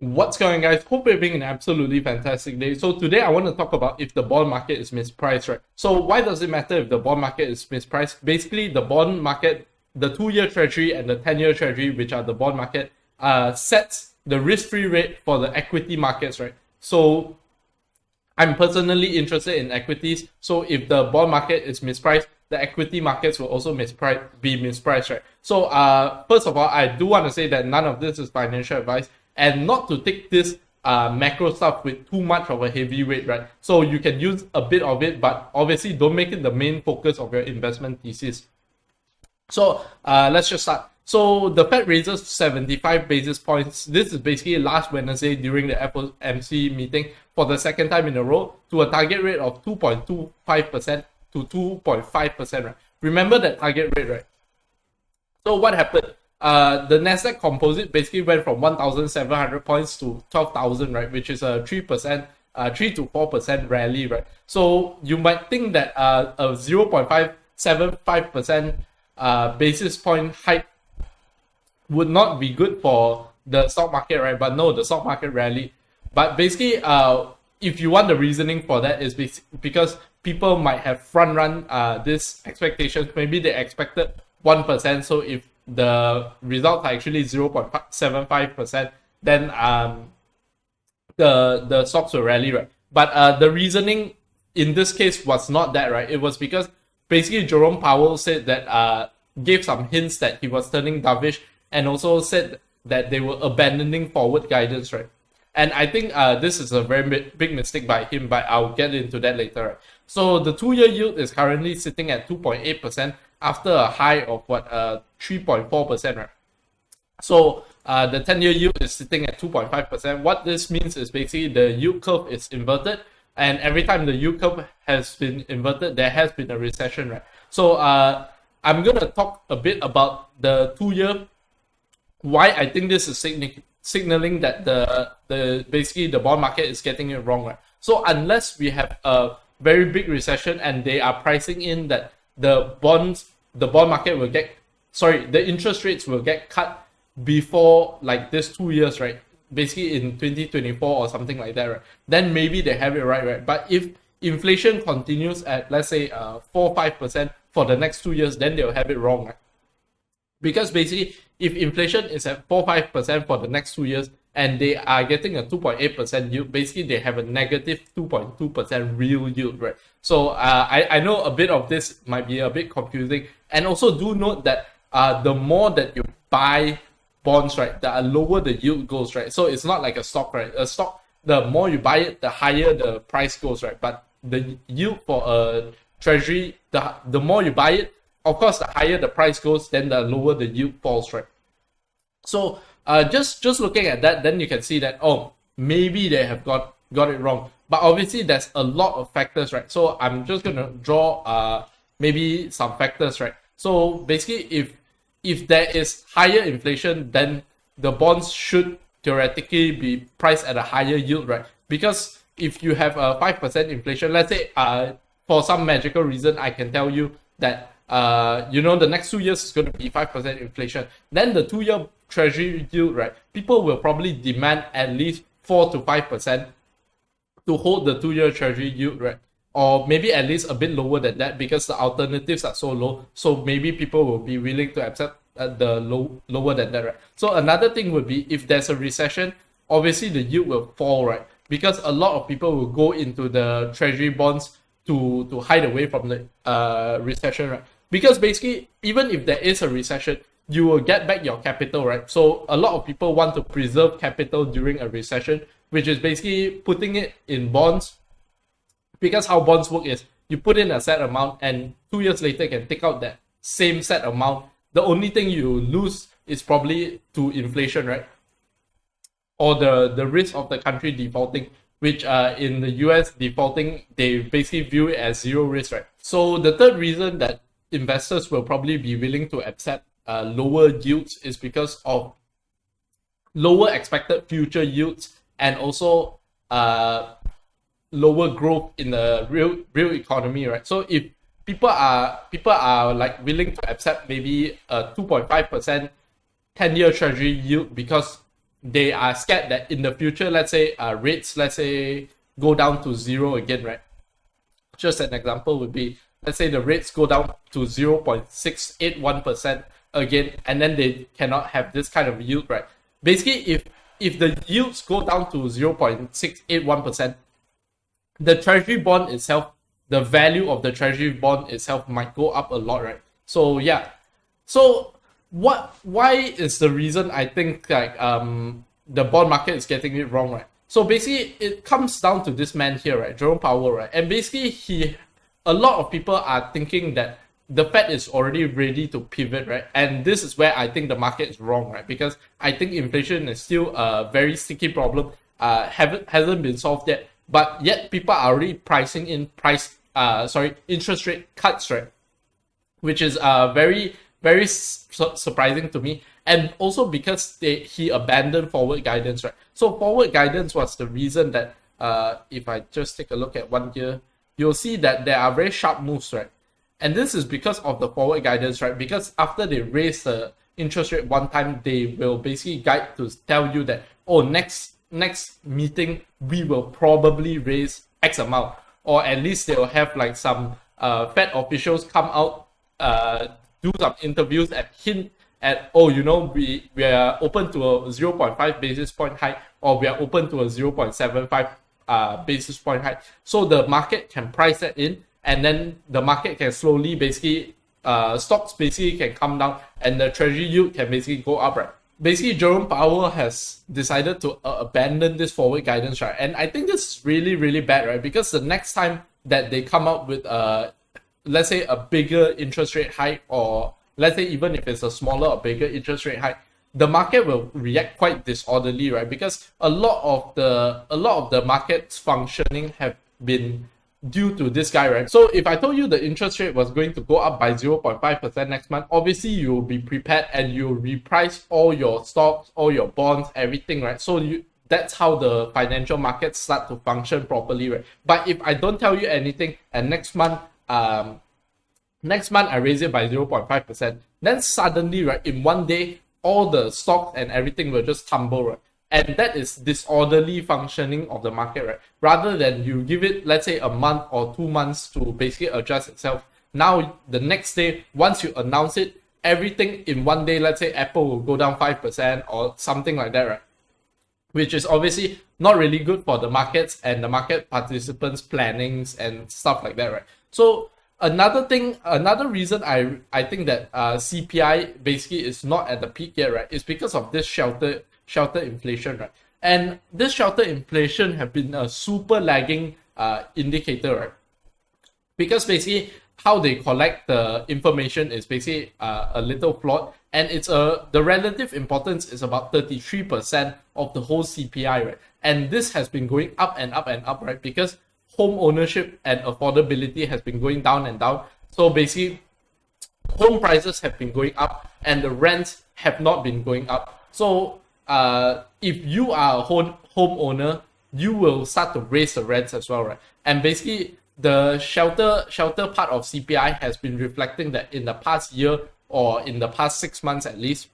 What's going on, guys? Hope you're having an absolutely fantastic day. So today I want to talk about if the bond market is mispriced, right? So why does it matter if the bond market is mispriced? Basically, the bond market, the 2-year treasury and the 10-year treasury, which are the bond market, sets the risk-free rate for the equity markets, right? So I'm personally interested in equities. So if the bond market is mispriced, the equity markets will also be mispriced, right? So first of all, I do want to say that none of this is financial advice, and not to take this macro stuff with too much of a heavy weight, right? So you can use a bit of it, but obviously don't make it the main focus of your investment thesis. So let's just start. So the Fed raises 75 basis points. This is basically last Wednesday during the FOMC meeting for the second time in a row to a target rate of 2.25% to 2.5%. Right? Remember that target rate, right? So what happened? The Nasdaq Composite basically went from 1,700 points to 12,000, right? Which is a 3%, 3 to 4% rally, right? So you might think that a 0.575% basis point hike would not be good for the stock market, right? But no, the stock market rally. But basically, if you want the reasoning for that, is because people might have front run this expectations. Maybe they expected 1%. So if the results are actually 0.75%, then the stocks will rally, right? But the reasoning in this case was not that, right? It was because basically Jerome Powell said that gave some hints that he was turning dovish, and also said that they were abandoning forward guidance, right? And I think this is a very big mistake by him, but I'll get into that later, right? So the 2-year yield is currently sitting at 2.8% after a high of 3.4%, right? So the 10-year yield is sitting at 2.5%. What this means is basically the yield curve is inverted, and every time the yield curve has been inverted, there has been a recession, right? So I'm going to talk a bit about the 2-year, why I think this is signaling that the basically the bond market is getting it wrong, right? So unless we have a very big recession and they are pricing in that the bond market will the interest rates will get cut before like this 2 years, right? Basically in 2024 or something like that, right? Then maybe they have it right? But if inflation continues at, let's say, 4-5% for the next 2 years, then they'll have it wrong, right? Because basically, if inflation is at 4-5% for the next 2 years and they are getting a 2.8% yield, basically they have a negative 2.2% real yield, right? So I know a bit of this might be a bit confusing. And also do note that the more that you buy bonds, right, the lower the yield goes, right? So it's not like a stock, right? A stock, the more you buy it, the higher the price goes, right? But the yield for a treasury, the more you buy it, of course, the higher the price goes, then the lower the yield falls, right? So just looking at that, then you can see that, oh, maybe they have got it wrong. But obviously, there's a lot of factors, right? So I'm just going to draw maybe some factors, right? So basically, if there is higher inflation, then the bonds should theoretically be priced at a higher yield, right? Because if you have a 5% inflation, let's say for some magical reason, I can tell you that the next 2 years is going to be 5% inflation. Then the 2-year treasury yield, right? People will probably demand at least 4 to 5% to hold the 2-year treasury yield, right? Or maybe at least a bit lower than that because the alternatives are so low. So maybe people will be willing to accept the lower than that, right? So another thing would be if there's a recession, obviously the yield will fall, right? Because a lot of people will go into the treasury bonds to hide away from the recession, right? Because basically, even if there is a recession, you will get back your capital, right? So a lot of people want to preserve capital during a recession, which is basically putting it in bonds. Because how bonds work is you put in a set amount and 2 years later you can take out that same set amount. The only thing you lose is probably to inflation, right? Or the risk of the country defaulting, which in the US defaulting, they basically view it as zero risk, right? So the third reason that investors will probably be willing to accept lower yields is because of lower expected future yields and also lower growth in the real economy, right? So if people are like willing to accept maybe a 2.5% 10-year treasury yield because they are scared that in the future, let's say rates, let's say go down to zero again, right? Just an example would be, let's say the rates go down to 0.681% again, and then they cannot have this kind of yield, right? Basically, if the yields go down to 0.681%, the treasury bond itself, the value of the treasury bond itself might go up a lot, right? So yeah. So why is the reason I think like the bond market is getting it wrong, right? So basically it comes down to this man here, right? Jerome Powell, right? And basically a lot of people are thinking that the Fed is already ready to pivot, right? And this is where I think the market is wrong, right? Because I think inflation is still a very sticky problem, hasn't been solved yet, but yet people are already pricing in interest rate cuts, right? Which is very, very surprising to me. And also because he abandoned forward guidance, right? So forward guidance was the reason that if I just take a look at 1 year, you'll see that there are very sharp moves, right? And this is because of the forward guidance, right? Because after they raise the interest rate one time, they will basically guide to tell you that, oh, next meeting, we will probably raise X amount. Or at least they will have like some Fed officials come out, do some interviews and hint at, oh, you know, we are open to a 0.5 basis point hike, or we are open to a 0.75 basis point hike. So the market can price that in, and then the market can slowly basically, stocks basically can come down, and the treasury yield can basically go up, right? Basically, Jerome Powell has decided to abandon this forward guidance, right? And I think this is really, really bad, right? Because the next time that they come up with, let's say, a bigger interest rate hike, or let's say even if it's a smaller or bigger interest rate hike, the market will react quite disorderly, right? Because a lot of the market's functioning have been due to this guy, right? So if I told you the interest rate was going to go up by 0.5% next month, obviously you will be prepared and you'll reprice all your stocks, all your bonds, everything, right? So that's how the financial markets start to function properly, right? But if I don't tell you anything and next month I raise it by 0.5%, then suddenly, right, in one day, all the stocks and everything will just tumble, right? And that is disorderly functioning of the market, right? Rather than you give it, let's say, a month or 2 months to basically adjust itself. Now, the next day, once you announce it, everything in one day, let's say Apple will go down 5% or something like that, right? Which is obviously not really good for the markets and the market participants' plannings and stuff like that, right? So another reason I think that CPI basically is not at the peak yet, right, is because of this shelter inflation, right? And this shelter inflation have been a super lagging indicator, right? Because basically how they collect the information is basically a little flawed, and it's the relative importance is about 33% of the whole CPI, right? And this has been going up and up and up, right? Because home ownership and affordability has been going down and down. So basically, home prices have been going up and the rents have not been going up. So if you are a homeowner, you will start to raise the rents as well, right? And basically, the shelter part of CPI has been reflecting that in the past year or in the past 6 months at least,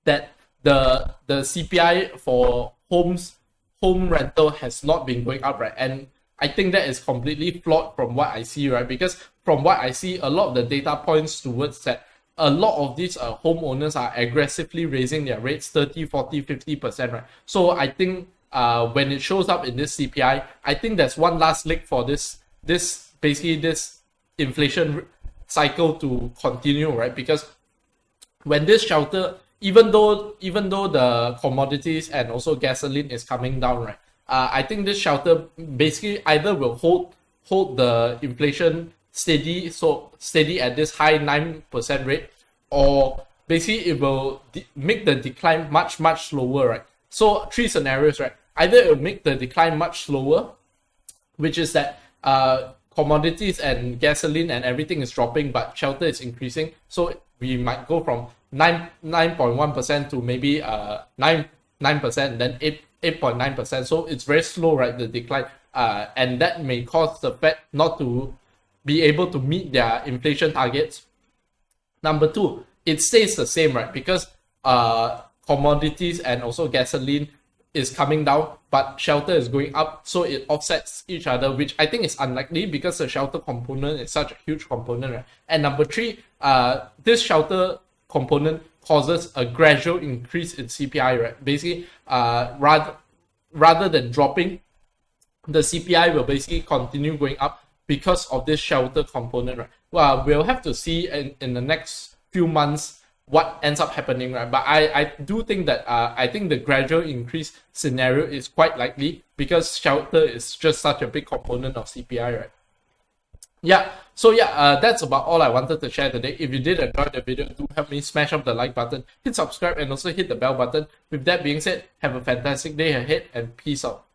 that the CPI for home rental has not been going up, right? And I think that is completely flawed from what I see, right? Because from what I see, a lot of the data points towards that a lot of these homeowners are aggressively raising their rates 30, 40, 50%, right? So I think when it shows up in this CPI, I think there's one last leg for this inflation cycle to continue, right? Because when this shelter, even though the commodities and also gasoline is coming down, right? I think this shelter basically either will hold the inflation steady at this high 9% rate, or basically it will make the decline much slower, right? So 3 scenarios, right? Either it will make the decline much slower, which is that commodities and gasoline and everything is dropping, but shelter is increasing. So we might go from 9.1% to maybe 9%, then 8.9%. So it's very slow, right? The decline, and that may cause the Fed not to be able to meet their inflation targets. Number 2, it stays the same, right? Because commodities and also gasoline is coming down, but shelter is going up, so it offsets each other, which I think is unlikely because the shelter component is such a huge component, right? And number three, this shelter component causes a gradual increase in CPI, right? Basically, rather than dropping, the CPI will basically continue going up because of this shelter component, right? Well, we'll have to see in the next few months what ends up happening, right? But I do think that I think the gradual increase scenario is quite likely because shelter is just such a big component of CPI, right? Yeah, so yeah, that's about all I wanted to share today. If you did enjoy the video, do help me smash up the like button, hit subscribe, and also hit the bell button. With that being said, have a fantastic day ahead and peace out.